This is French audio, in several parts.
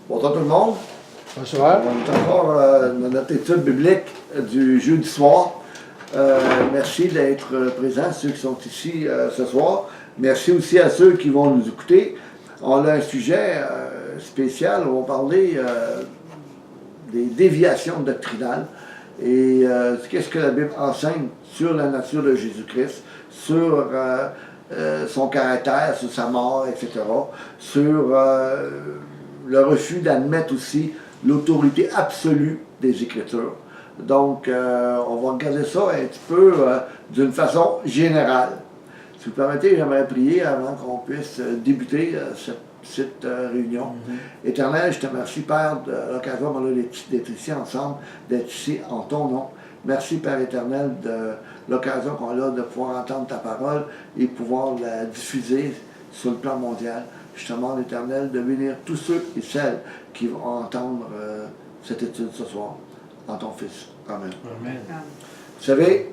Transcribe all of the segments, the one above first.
Bonsoir tout le monde. Bonsoir. On est encore dans notre étude biblique du jeudi soir. Merci d'être présents, ceux qui sont ici ce soir. Merci aussi à ceux qui vont nous écouter. On a un sujet spécial où on va parler des déviations doctrinales et qu'est-ce que la Bible enseigne sur la nature de Jésus-Christ, sur son caractère, sur sa mort, etc., sur le refus d'admettre aussi l'autorité absolue des Écritures. Donc, on va regarder ça un petit peu d'une façon générale. Si vous permettez, j'aimerais prier avant qu'on puisse débuter cette réunion. Éternel, je te remercie, Père, de l'occasion d'être ici ensemble, d'être ici en ton nom. Merci, Père éternel, de l'occasion qu'on a de pouvoir entendre ta parole et pouvoir la diffuser sur le plan mondial. Je te demande, Éternel, de bénir tous ceux et celles qui vont entendre cette étude ce soir, en ton Fils. Amen. Amen. Vous savez,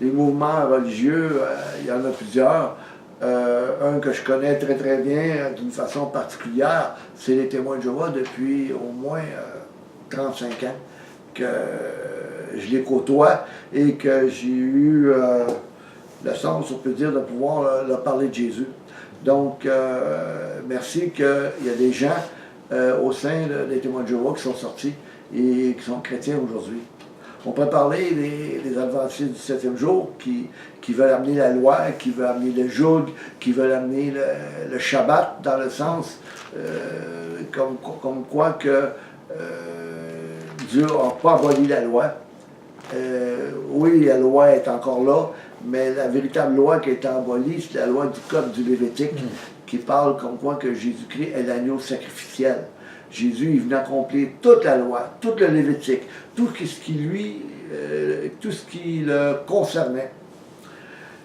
les mouvements religieux, il y en a plusieurs. Un que je connais très très bien, d'une façon particulière, c'est les Témoins de Jéhovah depuis au moins 35 ans que je les côtoie et que j'ai eu la chance, on peut dire, de pouvoir leur parler de Jésus. Donc, merci qu'il y a des gens au sein des Témoins de Jéhovah qui sont sortis et qui sont chrétiens aujourd'hui. On peut parler des adventistes du 7e jour qui veulent amener la loi, qui veulent amener le joug, qui veulent amener le Shabbat dans le sens comme quoi que Dieu n'a pas aboli la loi. Oui, la loi est encore là, mais la véritable loi qui a été abolie, c'est la loi du Code du Lévitique, qui parle comme quoi que Jésus-Christ est l'agneau sacrificiel. Jésus, il venait accomplir toute la loi, tout le Lévitique, tout ce qui le concernait.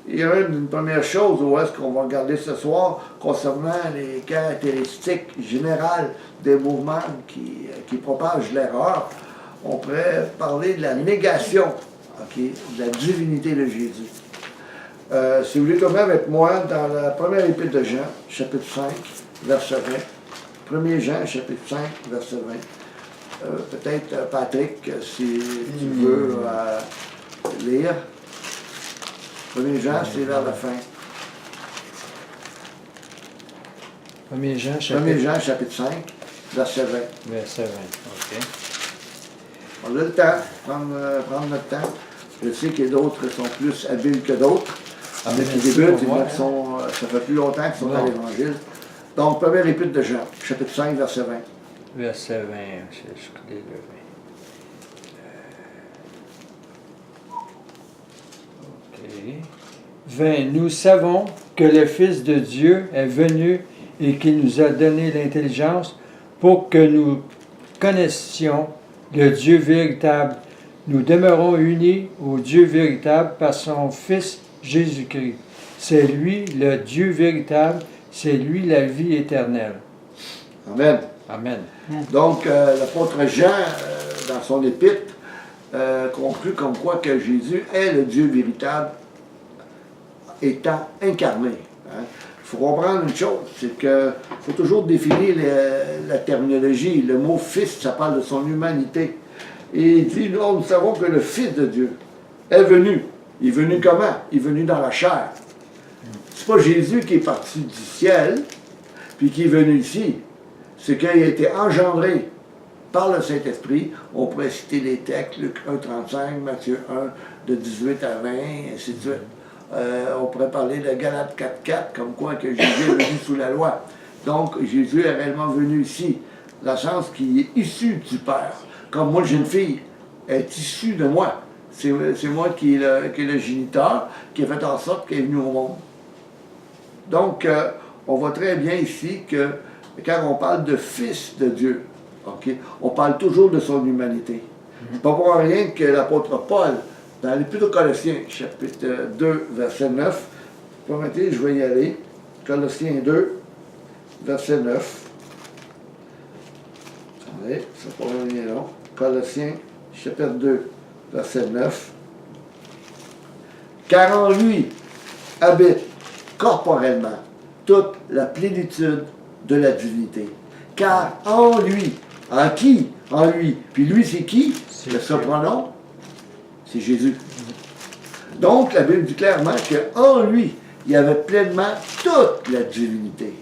Il y a une première chose où est-ce qu'on va regarder ce soir concernant les caractéristiques générales des mouvements qui propagent l'erreur. On pourrait parler de la négation, de la divinité de Jésus. Si vous voulez tomber avec moi dans la première épître de Jean, chapitre 5, verset 20. 1er Jean, chapitre 5, verset 20. Peut-être, Patrick, si tu veux lire. 1er Jean, c'est vers la fin. 1er Jean, 1er Jean, chapitre 5, verset 20. Verset 20, ok. On a le temps, prendre notre temps. Je sais qu'il y a d'autres qui sont plus habiles que d'autres. Qui débutent, ça fait plus longtemps qu'ils sont dans l'Évangile. Donc, première épître de Jean, chapitre 5, verset 20. Verset 20, je l'ai le 20. Ok. 20. Nous savons que le Fils de Dieu est venu et qu'il nous a donné l'intelligence pour que nous connaissions le Dieu véritable. Nous demeurons unis au Dieu véritable par son Fils Jésus-Christ. C'est lui le Dieu véritable, c'est lui la vie éternelle. Amen. Amen. Donc, l'apôtre Jean, dans son épître, conclut comme quoi que Jésus est le Dieu véritable étant incarné. Il faut comprendre une chose, c'est qu'il faut toujours définir la terminologie. Le mot « fils », ça parle de son humanité. Et il dit, nous savons que le Fils de Dieu est venu. Il est venu comment? Il est venu dans la chair. C'est pas Jésus qui est parti du ciel, puis qui est venu ici. C'est qu'il a été engendré par le Saint-Esprit. On pourrait citer les textes, Luc 1,35, Matthieu 1, de 18 à 20, ainsi de suite. On pourrait parler de Galates 4,4, comme quoi que Jésus est venu sous la loi. Donc, Jésus est réellement venu ici, dans le sens qu'il est issu du Père. Comme moi, j'ai une fille, elle est issue de moi. C'est moi qui est le géniteur, qui a fait en sorte qu'elle est venue au monde. Donc, on voit très bien ici que quand on parle de Fils de Dieu, on parle toujours de son humanité. Pas pour rien que l'apôtre Paul, dans l'Épître aux Colossiens, chapitre 2, verset 9, permettez, je vais y aller, Colossiens 2, verset 9. Attendez, ça ne pas bien long. Colossiens, chapitre 2, verset 9. Car en lui habite corporellement toute la plénitude de la divinité. car en lui. En qui? En lui. Puis lui, c'est qui? C'est Le surpronom? C'est Jésus. Donc, la Bible dit clairement qu'en lui, il y avait pleinement toute la divinité.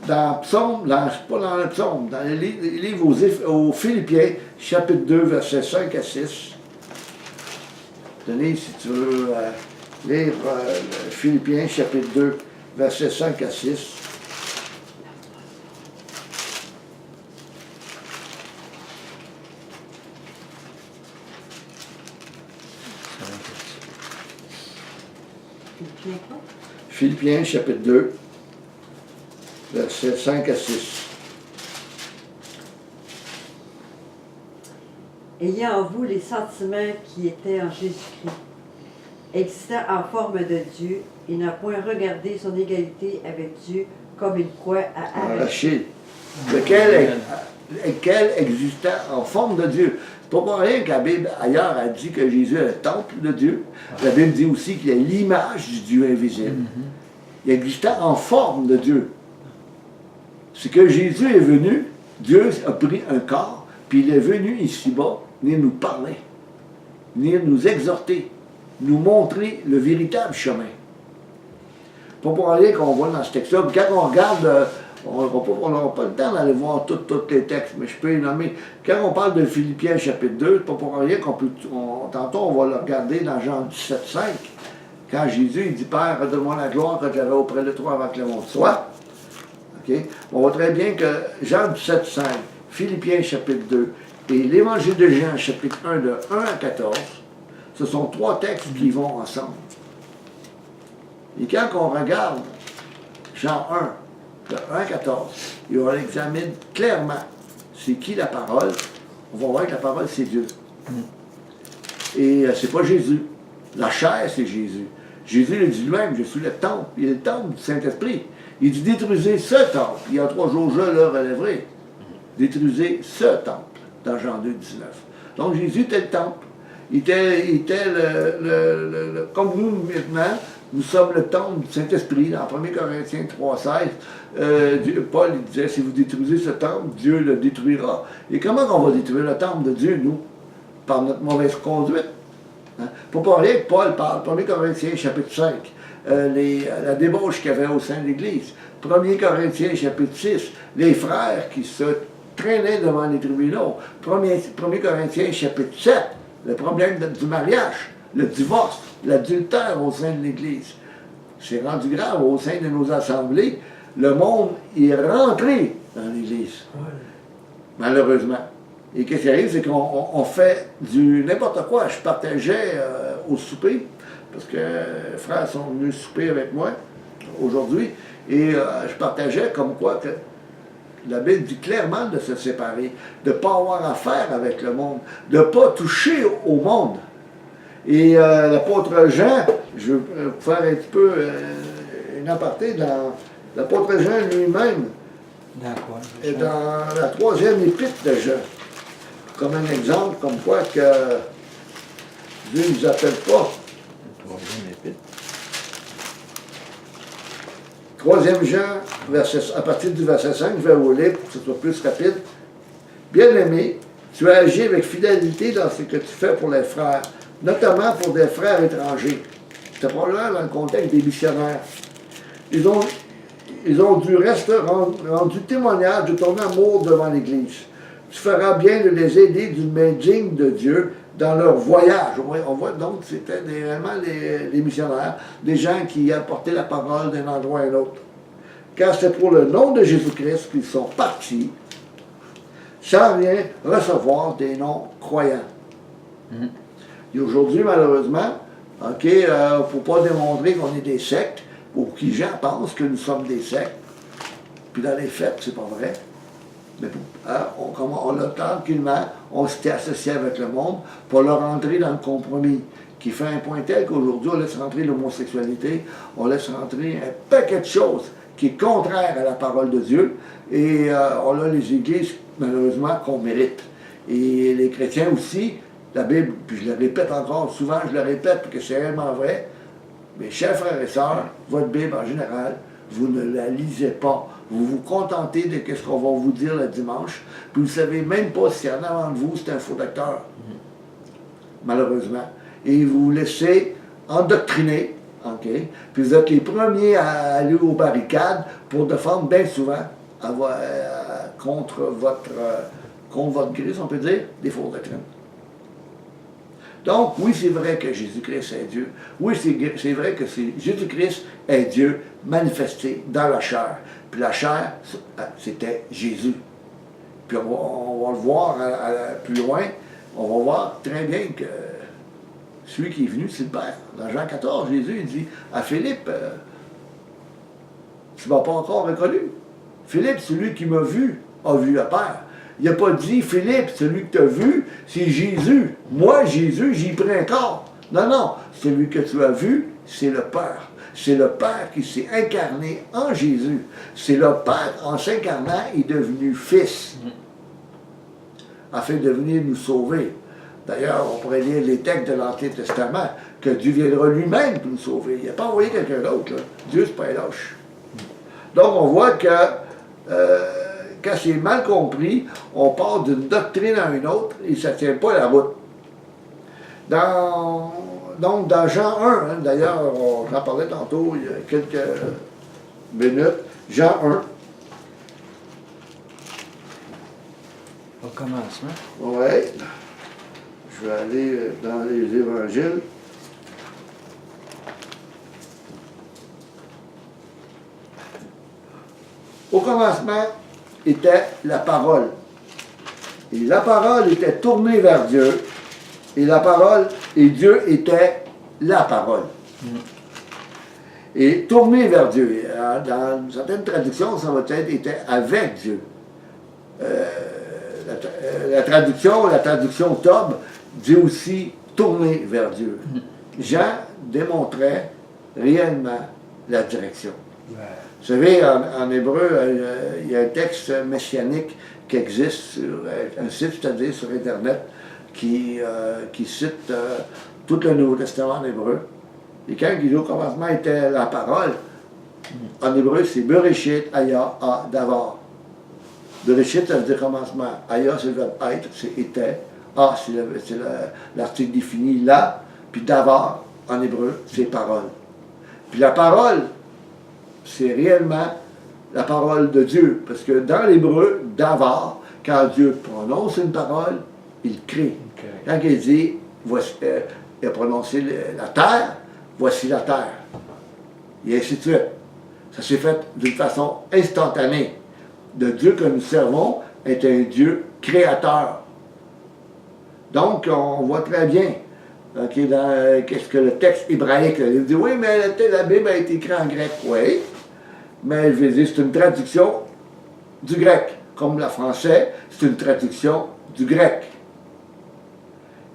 Dans Psaume, pas dans le Psaume, dans le livre aux Philippiens, chapitre 2, versets 5 à 6. Tenez, si tu veux lire Philippiens, chapitre 2, versets 5 à 6. Philippiens, chapitre 2, versets 5 à 6. Ayant en vous les sentiments qui étaient en Jésus-Christ, existant en forme de Dieu, il n'a point regardé son égalité avec Dieu comme une croix à arracher. Lequel existait en forme de Dieu. C'est pas pour rien que la Bible, ailleurs, a dit que Jésus est le temple de Dieu. La Bible dit aussi qu'il est l'image du Dieu invisible. Il existait en forme de Dieu. C'est que Jésus est venu, Dieu a pris un corps, puis il est venu ici-bas, venir nous parler, venir nous exhorter, nous montrer le véritable chemin. Pas pour rien qu'on voit dans ce texte-là. Quand on regarde, on n'aura pas le temps d'aller voir tous les textes, mais je peux les nommer. Quand on parle de Philippiens chapitre 2, c'est pas pour rien qu'on peut. Tantôt, on va le regarder dans Jean 17, 5. Quand Jésus il dit Père, redonne-moi la gloire que j'avais auprès de toi avant que le monde soit. Okay? On voit très bien que Jean 17, 5, Philippiens chapitre 2 et l'Évangile de Jean chapitre 1 de 1 à 14, ce sont trois textes qui vont ensemble. Et quand on regarde Jean 1, de 1 à 14, et on l'examine clairement, c'est qui la parole, on va voir que la parole, c'est Dieu. Et c'est pas Jésus. La chair, c'est Jésus. Jésus le dit lui-même, je suis le temple. Il est le temple du Saint-Esprit. Il dit détruisez ce temple. Il y a 3 jours, je le relèverai. Détruisez ce temple, dans Jean 2, 19. Donc Jésus était le temple. Il était comme nous maintenant, nous sommes le temple du Saint-Esprit. Dans 1 Corinthiens 3, 16, Paul il disait, si vous détruisez ce temple, Dieu le détruira. Et comment on va détruire le temple de Dieu, nous? Par notre mauvaise conduite. Hein? Pour parler que Paul parle, 1 Corinthiens chapitre 5, la débauche qu'il y avait au sein de l'Église. 1 Corinthiens chapitre 6, les frères qui se traînaient devant les tribunaux. 1 Corinthiens chapitre 7, le problème du mariage, le divorce, l'adultère au sein de l'Église. C'est rendu grave au sein de nos assemblées. Le monde est rentré dans l'Église, malheureusement. Et qu'est-ce qui arrive, c'est qu'on fait du n'importe quoi. Je partageais au souper, parce que les frères sont venus souper avec moi aujourd'hui, et je partageais comme quoi que la Bible dit clairement de se séparer, de ne pas avoir affaire avec le monde, de ne pas toucher au monde. Et l'apôtre Jean, je vais faire un petit peu une aparté dans l'apôtre Jean lui-même, dans la 3e épître de Jean, comme un exemple, comme quoi que Dieu ne nous appelle pas. 3e Jean, à partir du verset 5, je vais vous lire pour que ce soit plus rapide. Bien-aimé, tu as agi avec fidélité dans ce que tu fais pour les frères, notamment pour des frères étrangers. C'est probablement dans le contexte des missionnaires. Ils ont du reste rendu témoignage de ton amour devant l'Église. Tu feras bien de les aider d'une main digne de Dieu dans leur voyage. On voit donc que c'était réellement les missionnaires, des gens qui apportaient la parole d'un endroit à un autre. Car c'est pour le nom de Jésus-Christ qu'ils sont partis, sans rien recevoir des non-croyants. Et aujourd'hui, malheureusement, il ne faut pas démontrer qu'on est des sectes, pour qui les gens pensent que nous sommes des sectes. Puis dans les faits, c'est pas vrai. Mais on a tranquillement, on s'était associé avec le monde pour leur rentrer dans le compromis, qui fait un point tel qu'aujourd'hui, on laisse rentrer l'homosexualité, on laisse rentrer un paquet de choses qui est contraire à la parole de Dieu, et on a les églises, malheureusement, qu'on mérite. Et les chrétiens aussi, la Bible, puis je le répète encore, souvent je le répète parce que c'est réellement vrai, mes chers frères et sœurs, votre Bible en général, vous ne la lisez pas Vous vous contentez de ce qu'on va vous dire le dimanche, puis vous ne savez même pas si en avant de vous, c'est un faux docteur. Malheureusement. Et vous vous laissez endoctriner, OK? Puis vous êtes les premiers à aller aux barricades pour défendre bien souvent contre votre gré, si on peut dire, des fausses doctrines. Donc, oui, c'est vrai que Jésus-Christ est Dieu. Oui, c'est vrai que Jésus-Christ est Dieu manifesté dans la chair. Puis la chair, c'était Jésus. Puis on va le voir plus loin. On va voir très bien que celui qui est venu, c'est le Père. Dans Jean 14, Jésus il dit à Philippe, tu ne m'as pas encore reconnu. Philippe, celui qui m'a vu, a vu le Père. Il n'a pas dit, Philippe, celui que tu as vu, c'est Jésus. Moi, Jésus, j'y prends un corps. Non, non, celui que tu as vu, c'est le Père. C'est le Père qui s'est incarné en Jésus. C'est le Père, en s'incarnant, est devenu Fils, afin de venir nous sauver. D'ailleurs, on pourrait lire les textes de l'Ancien Testament, que Dieu viendra lui-même pour nous sauver. Il n'a pas envoyé quelqu'un d'autre. Dieu, c'est pas un lâche. Donc, on voit que quand c'est mal compris, on part d'une doctrine à une autre et ça ne tient pas la route. Donc, dans Jean 1, hein, d'ailleurs, j'en parlais tantôt, il y a quelques minutes, Jean 1. Au commencement. Oui. Je vais aller dans les évangiles. Au commencement était la parole. Et la parole était tournée vers Dieu. Et la parole, et Dieu était la parole. Et tournée vers Dieu. Dans certaines traductions, ça va être était avec Dieu. La traduction Tob, dit aussi tourner vers Dieu. Jean démontrait réellement la direction. Ouais. Vous savez, en hébreu, il y a un texte messianique qui existe sur un site, c'est-à-dire sur Internet, qui cite tout le Nouveau Testament en hébreu. Et quand il dit au commencement était la parole, en hébreu, c'est Bereshit, Aya, A, Davar. Bereshit, ça veut dire commencement. Aya, c'est le verbe être, c'est était. A, c'est l'article défini là. Puis Davar, en hébreu, c'est parole. Puis la parole, c'est réellement la parole de Dieu. Parce que dans l'hébreu, Davar, quand Dieu prononce une parole, il crée. Okay. Quand il dit, voici, il a prononcé la terre, voici la terre. Et ainsi de suite. Ça s'est fait d'une façon instantanée. Le Dieu que nous servons est un Dieu créateur. Donc, on voit très bien qu'est-ce que le texte hébraïque. Il dit, oui, mais la Bible a été écrite en grec. Oui, mais je veux dire, c'est une traduction du grec. Comme le français, c'est une traduction du grec.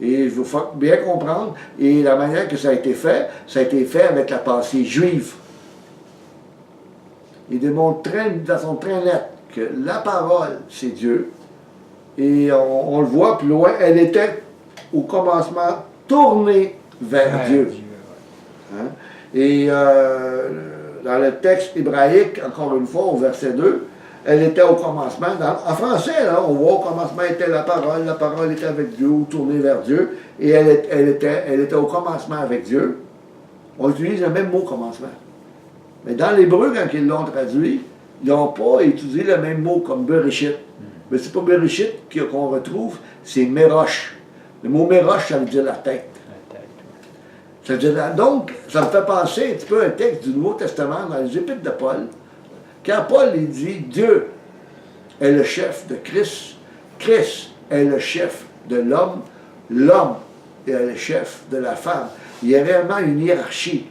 Et il faut bien comprendre, et la manière que ça a été fait avec la pensée juive. Il démontre de façon très nette que la parole, c'est Dieu. Et on le voit plus loin, elle était au commencement tournée vers Dieu. Hein? Et dans le texte hébraïque, encore une fois, au verset 2, elle était au commencement. En français, là, on voit au commencement était la parole était avec Dieu, ou tournée vers Dieu, et elle était au commencement avec Dieu. On utilise le même mot commencement. Mais dans l'hébreu, quand ils l'ont traduit, ils n'ont pas utilisé le même mot comme Bereshit. Mais c'est pas Bereshit qu'on retrouve, c'est Merosh. Le mot Merosh, ça veut dire la tête. Ça veut dire, donc, ça me fait penser un petit peu à un texte du Nouveau Testament dans les Épîtres de Paul. Quand Paul il dit Dieu est le chef de Christ, Christ est le chef de l'homme, l'homme est le chef de la femme. Il y a réellement une hiérarchie.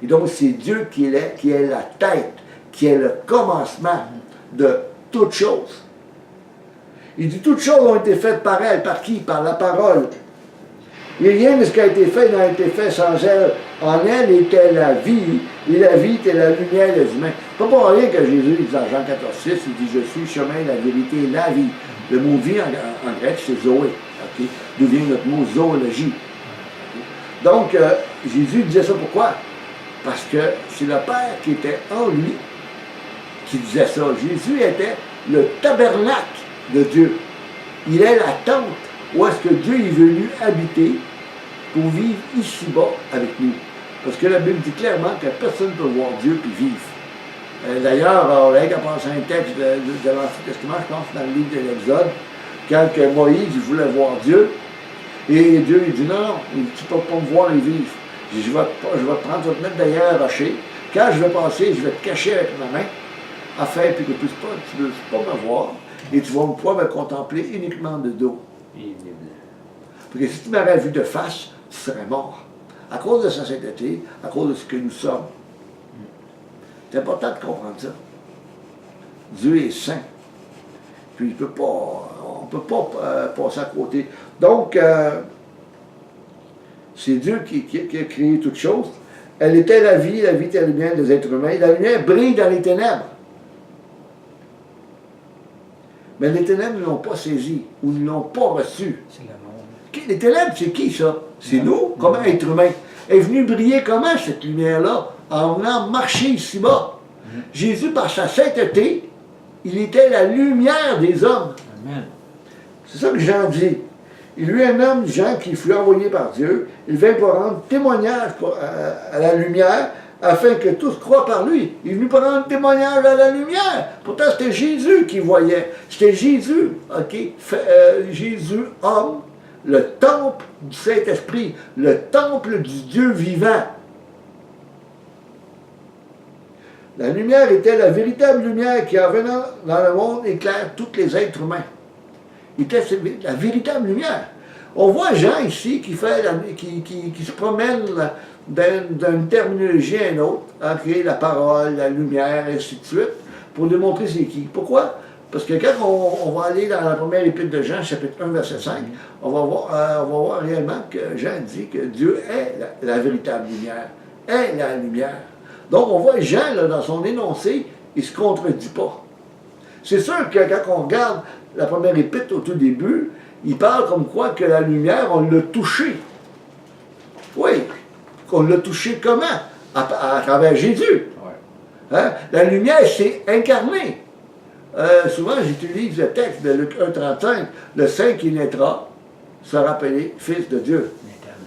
Et donc, c'est Dieu qui est la tête, qui est le commencement de toutes choses. Il dit toutes choses ont été faites par elle, par qui? Par la parole. Et rien de ce qui a été fait n'a été fait sans elle. En elle était la vie, et la vie était la lumière des humains. C'est pas pour rien que Jésus dit dans Jean 14,6, il dit je suis le chemin, la vérité et la vie. Le mot vie en grec, c'est Zoé. Okay? D'où vient notre mot zoologie. Okay? Donc, Jésus disait ça pourquoi? Parce que c'est le Père qui était en lui, qui disait ça. Jésus était le tabernacle de Dieu. Il est la tente où est-ce que Dieu est venu habiter pour vivre ici-bas avec nous. Parce que la Bible dit clairement que personne ne peut voir Dieu puis vivre. D'ailleurs, on a qu'à passer un texte de l'Ancien Testament, je pense, dans le livre de l'Exode, quand que Moïse il voulait voir Dieu, et Dieu il dit non, tu ne peux pas me voir et vivre. Il dit, je vais te prendre, je vais te mettre derrière un rocher. Quand je vais passer, je vais te cacher avec ma main, afin que tu ne puisses pas me voir, et tu vas pouvoir me contempler uniquement de dos. Parce que si tu m'aurais vu de face, tu serais mort. À cause de sa sainteté, à cause de ce que nous sommes. C'est important de comprendre ça. Dieu est saint. Puis on ne peut pas passer à côté. Donc, c'est Dieu qui a créé toutes choses. Elle était la vie était la lumière des êtres humains. La lumière brille dans les ténèbres. Mais les ténèbres ne l'ont pas saisi ou ne l'ont pas reçu. C'est le monde. Les ténèbres, c'est qui ça? C'est nous, comme être humain. Elle est venue briller comment cette lumière-là? En venant marcher ici-bas. Jésus, par sa sainteté, il était la lumière des hommes. Amen. C'est ça que Jean dit. Il lui est un homme, Jean, qui fut envoyé par Dieu. Il vint pour rendre témoignage à la lumière, afin que tous croient par lui. Il est venu pour rendre témoignage à la lumière. Pourtant, c'était Jésus qui voyait. C'était Jésus, OK? Jésus, homme, le temple du Saint-Esprit, le temple du Dieu vivant. La lumière était la véritable lumière qui, en venant dans le monde, éclaire tous les êtres humains. Il était la véritable lumière. On voit Jean ici qui se promène d'une terminologie à une autre, à créer la parole, la lumière, et ainsi de suite, pour démontrer c'est qui. Pourquoi? Parce que quand on va aller dans la première épître de Jean, chapitre 1, verset 5, on va voir réellement que Jean dit que Dieu est la véritable lumière, est la lumière. Donc on voit Jean, là, dans son énoncé, il ne se contredit pas. C'est sûr que quand on regarde la première épître au tout début, il parle comme quoi que la lumière, on l'a touchée. Oui, qu'on l'a touchée comment? À travers Jésus. Ouais. Hein? La lumière s'est incarnée. Souvent, j'utilise le texte de Luc 1,35. Le Saint qui naîtra sera appelé Fils de Dieu.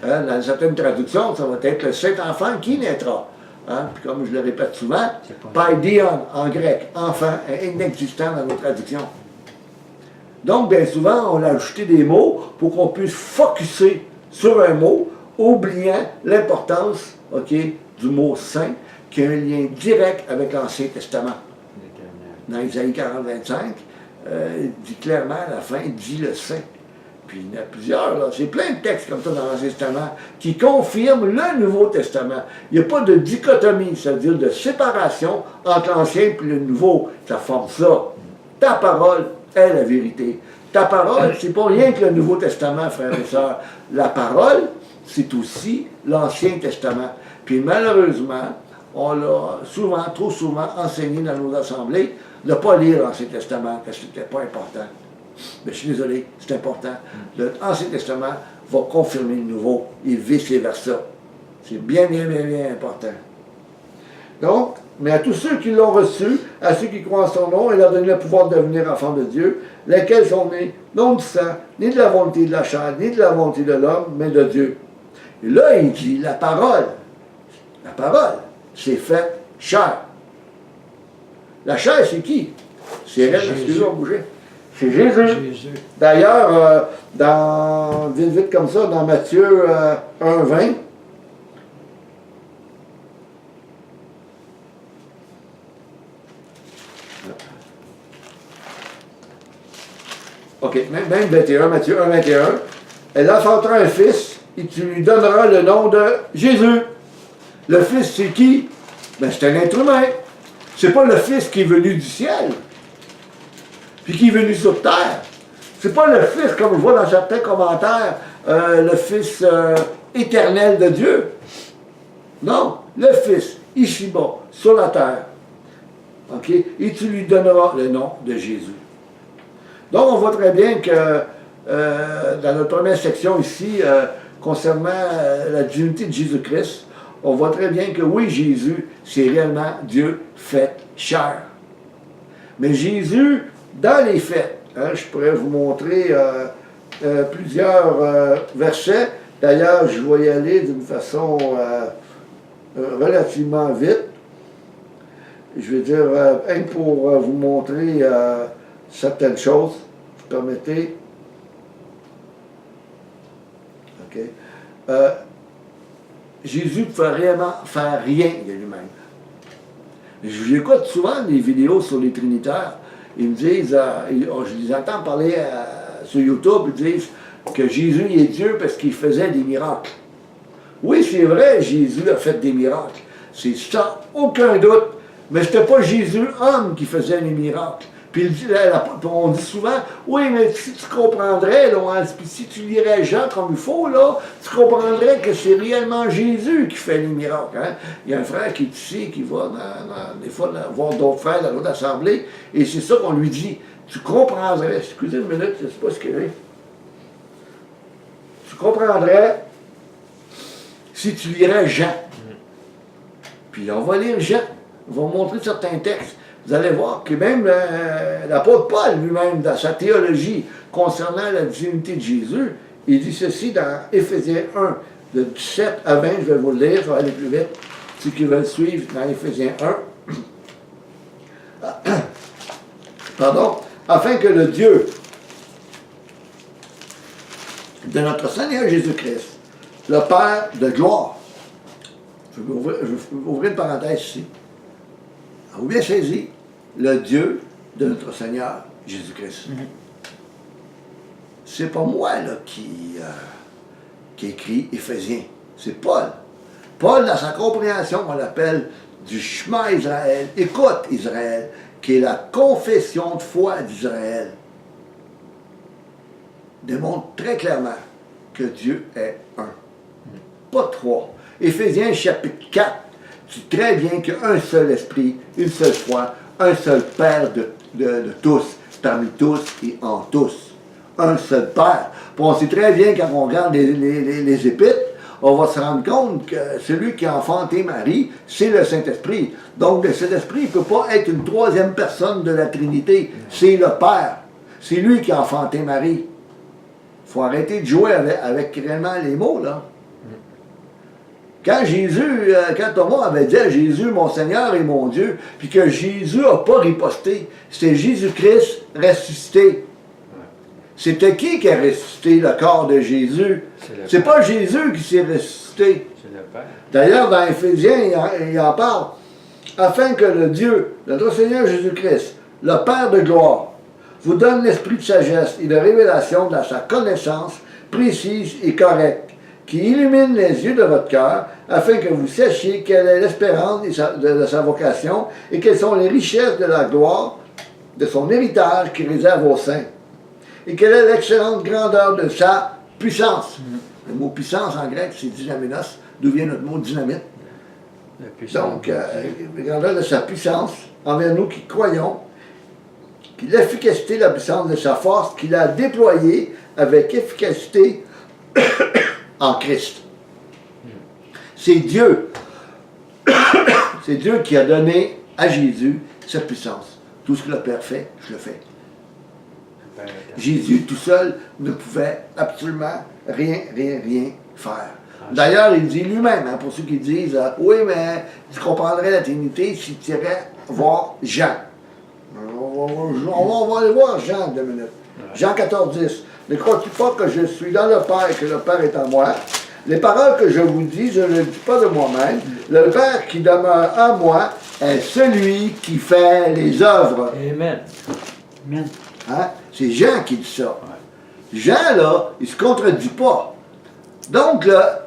Hein? Dans certaines traductions, ça va être le Saint-Enfant qui naîtra. Hein? Puis comme je le répète souvent, paidion en grec, enfant, inexistant dans nos traductions. Donc, bien souvent, on a ajouté des mots pour qu'on puisse focusser sur un mot, oubliant l'importance, OK, du mot saint, qui a un lien direct avec l'Ancien Testament. Dans Isaïe 40-25, il dit clairement à la fin, il dit le saint. Puis il y en a plusieurs, là. C'est plein de textes comme ça dans l'Ancien Testament qui confirment le Nouveau Testament. Il n'y a pas de dichotomie, c'est-à-dire de séparation entre l'Ancien et le Nouveau. Ça forme ça. Ta parole est la vérité. Ta parole, c'est pas rien que le Nouveau Testament, frères et sœurs. La parole, c'est aussi l'Ancien Testament. Puis malheureusement, on l'a souvent, trop souvent enseigné dans nos assemblées de ne pas lire l'Ancien Testament, parce que c'était pas important. Mais je suis désolé, c'est important. L'Ancien Testament va confirmer le Nouveau et vice-versa. C'est bien, bien, bien, bien important. Donc, mais à tous ceux qui l'ont reçu, à ceux qui croient en son nom, il leur donne le pouvoir de devenir enfants de Dieu, lesquels sont nés, non du sang, ni de la volonté de la chair, ni de la volonté de l'homme, mais de Dieu. Et là, il dit, la parole, c'est faite chair. La chair, c'est qui? C'est elle, excusez-moi, bouger. C'est Jésus. D'ailleurs, vite comme ça, dans Matthieu 1,20, OK, même 21, Matthieu 1,21, elle enfantera un fils et tu lui donneras le nom de Jésus. Le fils, c'est qui? Ben, c'est un être humain. C'est pas le fils qui est venu du ciel, puis qui est venu sur terre. C'est pas le fils, comme je vois dans certains commentaires, le fils éternel de Dieu. Non, le fils, ici-bas, sur la terre. OK? Et tu lui donneras le nom de Jésus. Donc, on voit très bien que dans notre première section ici, concernant la divinité de Jésus-Christ, on voit très bien que oui, Jésus, c'est réellement Dieu fait chair. Mais Jésus, dans les faits, hein, je pourrais vous montrer plusieurs versets. D'ailleurs, je vais y aller d'une façon relativement vite. Je vais dire, pour vous montrer certaines choses, vous permettez. OK. Jésus ne pouvait réellement faire rien de lui-même. J'écoute souvent des vidéos sur les Trinitaires. Ils me disent, je les entends parler sur YouTube, ils disent que Jésus est Dieu parce qu'il faisait des miracles. Oui, c'est vrai, Jésus a fait des miracles. C'est ça, aucun doute. Mais ce n'était pas Jésus, homme, qui faisait les miracles. Puis on dit souvent, oui, mais si tu comprendrais, là, si tu lirais Jean comme il faut, là, tu comprendrais que c'est réellement Jésus qui fait les miracles. Hein? Il y a un frère qui est ici, qui va des fois voir d'autres frères dans l'autre assemblée, et c'est ça qu'on lui dit. Tu comprendrais, excusez une minute, je ne sais pas ce qu'il est. Tu comprendrais si tu lirais Jean. Puis on va lire Jean, on va montrer certains textes. Vous allez voir que même l'apôtre Paul lui-même, dans sa théologie concernant la divinité de Jésus, il dit ceci dans Éphésiens 1, de 17 à 20, je vais vous le lire, ça va aller plus vite, ceux qui veulent suivre dans Éphésiens 1. Pardon, afin que le Dieu de notre Seigneur Jésus-Christ, le Père de gloire, je vais ouvrir une parenthèse ici, vous bien saisi, le Dieu de notre Seigneur Jésus-Christ. C'est pas moi là, qui écrit Éphésiens, c'est Paul. Paul, dans sa compréhension, on l'appelle du Shema Israël, écoute Israël, qui est la confession de foi d'Israël, démontre très clairement que Dieu est un. Pas trois. Éphésiens chapitre 4 dit très bien qu'il y a un seul esprit, une seule foi, un seul Père de tous, parmi tous et en tous. Un seul Père. Puis on sait très bien, quand on regarde les épîtres, on va se rendre compte que celui qui a enfanté Marie, c'est le Saint-Esprit. Donc le Saint-Esprit ne peut pas être une troisième personne de la Trinité. C'est le Père. C'est lui qui a enfanté Marie. Il faut arrêter de jouer avec réellement les mots, là. Quand Thomas avait dit à Jésus, mon Seigneur et mon Dieu, puis que Jésus n'a pas riposté, c'était Jésus-Christ ressuscité. C'était qui a ressuscité le corps de Jésus? C'est pas Jésus qui s'est ressuscité. C'est le Père. D'ailleurs, dans Éphésiens, il en parle. Afin que le Dieu, notre Seigneur Jésus-Christ, le Père de gloire, vous donne l'esprit de sagesse et de révélation dans sa connaissance précise et correcte, qui illumine les yeux de votre cœur, afin que vous sachiez quelle est l'espérance de sa vocation et quelles sont les richesses de la gloire de son héritage qui réserve aux saints, et quelle est l'excellente grandeur de sa puissance. Le mot puissance en grec, c'est dynaminos, d'où vient notre mot dynamite. Donc, la grandeur de sa puissance envers nous qui croyons, l'efficacité, la puissance de sa force qu'il a déployée avec efficacité en Christ. C'est Dieu. C'est Dieu qui a donné à Jésus cette puissance. Tout ce que le Père fait, je le fais. Jésus tout seul ne pouvait absolument rien faire. D'ailleurs, il dit lui-même, hein, pour ceux qui disent oui, mais tu comprendrais la Trinité si tu irais voir Jean. On va aller voir Jean 2 minutes. Jean 14, 10. Ne crois-tu pas que je suis dans le Père et que le Père est en moi? Les paroles que je vous dis, je ne les dis pas de moi-même. Le Père qui demeure en moi est celui qui fait les œuvres. Amen. Amen. Hein? C'est Jean qui dit ça. Jean, là, il ne se contredit pas. Donc, là,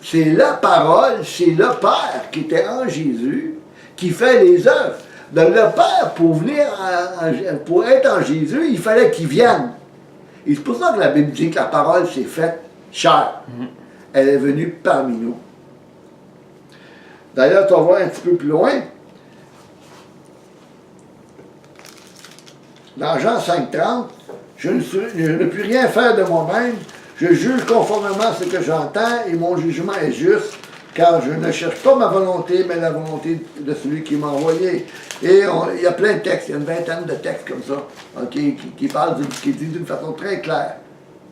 c'est la parole, c'est le Père qui était en Jésus, qui fait les œuvres. Donc, le Père, pour être en Jésus, il fallait qu'il vienne. Et c'est pour ça que la Bible dit que la parole s'est faite chair. Elle est venue parmi nous. D'ailleurs, tu vas voir un petit peu plus loin. Dans Jean 5,30, je ne puis rien faire de moi-même. Je juge conformément à ce que j'entends et mon jugement est juste, car je ne cherche pas ma volonté, mais la volonté de celui qui m'a envoyé. Et il y a plein de textes, il y a une vingtaine de textes comme ça, okay, qui parlent, qui disent d'une façon très claire,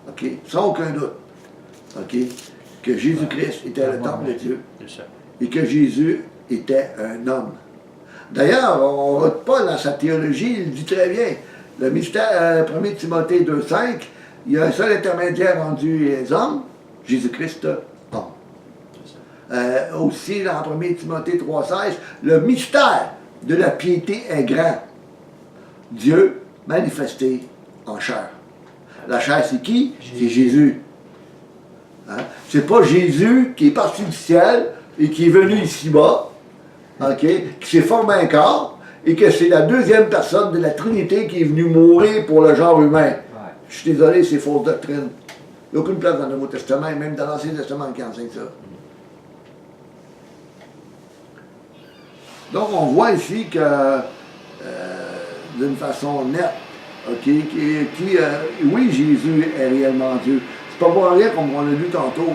okay, sans aucun doute, okay, que Jésus-Christ était le temple de Dieu et que Jésus était un homme. D'ailleurs, on ne vote pas dans sa théologie, il dit très bien, le mystère 1 Timothée 2,5, il y a un seul intermédiaire rendu les hommes, Jésus-Christ, homme. Aussi, dans 1 Timothée 3,16, le mystère de la piété est grand. Dieu manifesté en chair. La chair, c'est qui? C'est Jésus. Hein? C'est pas Jésus qui est parti du ciel et qui est venu ici-bas, okay, qui s'est formé un corps, et que c'est la deuxième personne de la Trinité qui est venue mourir pour le genre humain. Ouais. Je suis désolé, c'est fausse doctrine. Il n'y a aucune place dans le Nouveau Testament, et même dans l'Ancien Testament qui enseigne ça. Donc on voit ici que, d'une façon nette, okay, oui, Jésus est réellement Dieu. C'est pas pour rien, comme on l'a lu tantôt,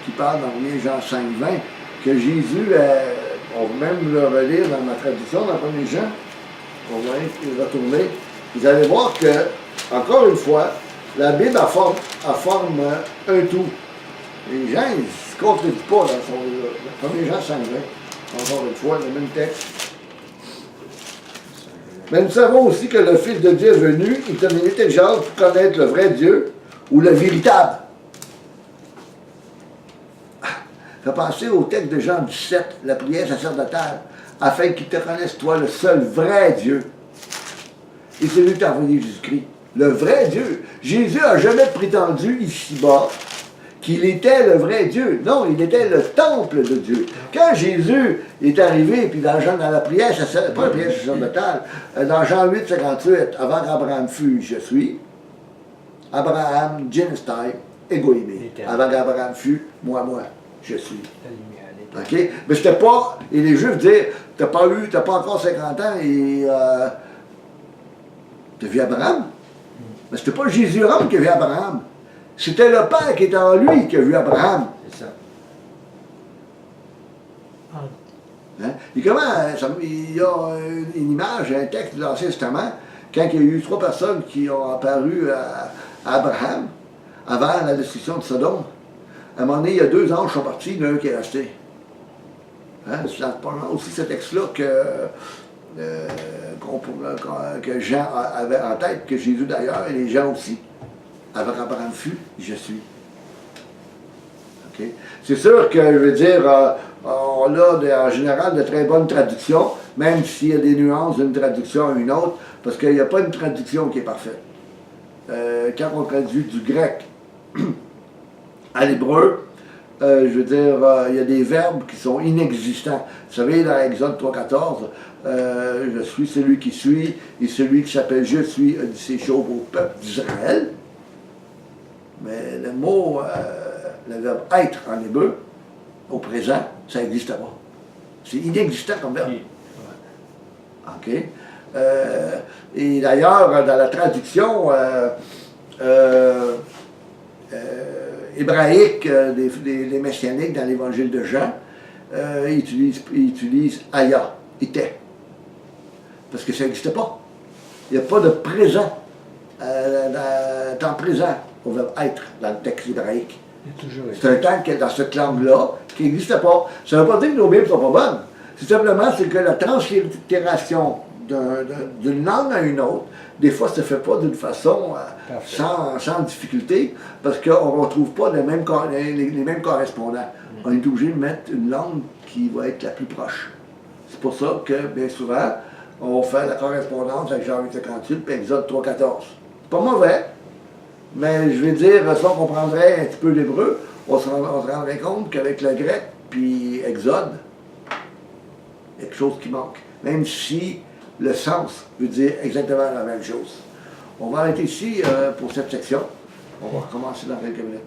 qui parle dans Jean 5,20, que Jésus est... On va même le relire dans ma traduction, dans 1 Jean. On va y retourner. Vous allez voir que, encore une fois, la Bible forme un tout. Les gens, ils ne se contredisent pas dans son 1 Jean 5,20. Encore une fois, le même texte. Mais nous savons aussi que le Fils de Dieu est venu, il donne une intelligence pour connaître le vrai Dieu ou le véritable. Fait penser au texte de Jean 17, la prière sacerdotale, afin qu'il te connaisse, toi, le seul vrai Dieu. Et c'est lui qui t'a envoyé Jésus-Christ. Le vrai Dieu. Jésus n'a jamais prétendu ici-bas qu'il était le vrai Dieu. Non, il était le temple de Dieu. Quand Jésus est arrivé, puis dans la prière, pas la prière sacerdotale, dans Jean 8, 58, avant qu'Abraham fût, je suis, Abraham, Genestai, Egoïmé. Avant qu'Abraham fût, moi, je suis. OK? Mais c'était pas. Et les Juifs disaient, t'as pas encore 50 ans et t'as vu Abraham? Mais c'était pas Jésus-homme qui a vu Abraham. C'était le Père qui était en lui qui a vu Abraham. C'est ça. Hein? Et comment, il y a une image, un texte de l'Ancien Testament, quand il y a eu 3 personnes qui ont apparu à Abraham avant la destruction de Sodome. À un moment donné, il y a 2 anges qui sont partis, il y en a un qui est resté. Hein? C'est aussi ce texte-là que Jean avait en tête, que Jésus d'ailleurs, et les gens aussi. Avant qu'Abraham fût, je suis. Okay? C'est sûr que, je veux dire, on a en général de très bonnes traductions, même s'il y a des nuances d'une traduction à une autre, parce qu'il n'y a pas une traduction qui est parfaite. Quand on traduit du grec à l'hébreu, je veux dire, il y a des verbes qui sont inexistants. Vous savez, dans Exode 3,14, je suis celui qui suis, et celui qui s'appelle je suis a dit ces choses au peuple d'Israël. Mais le mot, le verbe être en hébreu, au présent, ça n'existe pas. C'est inexistant comme verbe. OK? Et d'ailleurs, dans la traduction hébraïque des messianiques dans l'évangile de Jean, ils utilisent Aya, était. Parce que ça n'existe pas. Il n'y a pas de présent, temps présent au verbe être dans le texte hébraïque. C'est un temps qui est dans cette langue-là qui n'existe pas. Ça ne veut pas dire que nos Bibles ne sont pas bonnes. C'est simplement que la translittération d'une langue à une autre, des fois, ça ne se fait pas d'une façon sans difficulté, parce qu'on ne retrouve pas les mêmes correspondants. On est obligé de mettre une langue qui va être la plus proche. C'est pour ça que, bien souvent, on fait la correspondance avec Jean 8,58 et Exode 3,14. C'est pas mauvais, mais je vais dire, si on comprendrait un petit peu l'hébreu, on se rendrait compte qu'avec le grec puis Exode, il y a quelque chose qui manque. Même si le sens veut dire exactement la même chose. On va arrêter ici pour cette section. On va recommencer dans quelques minutes.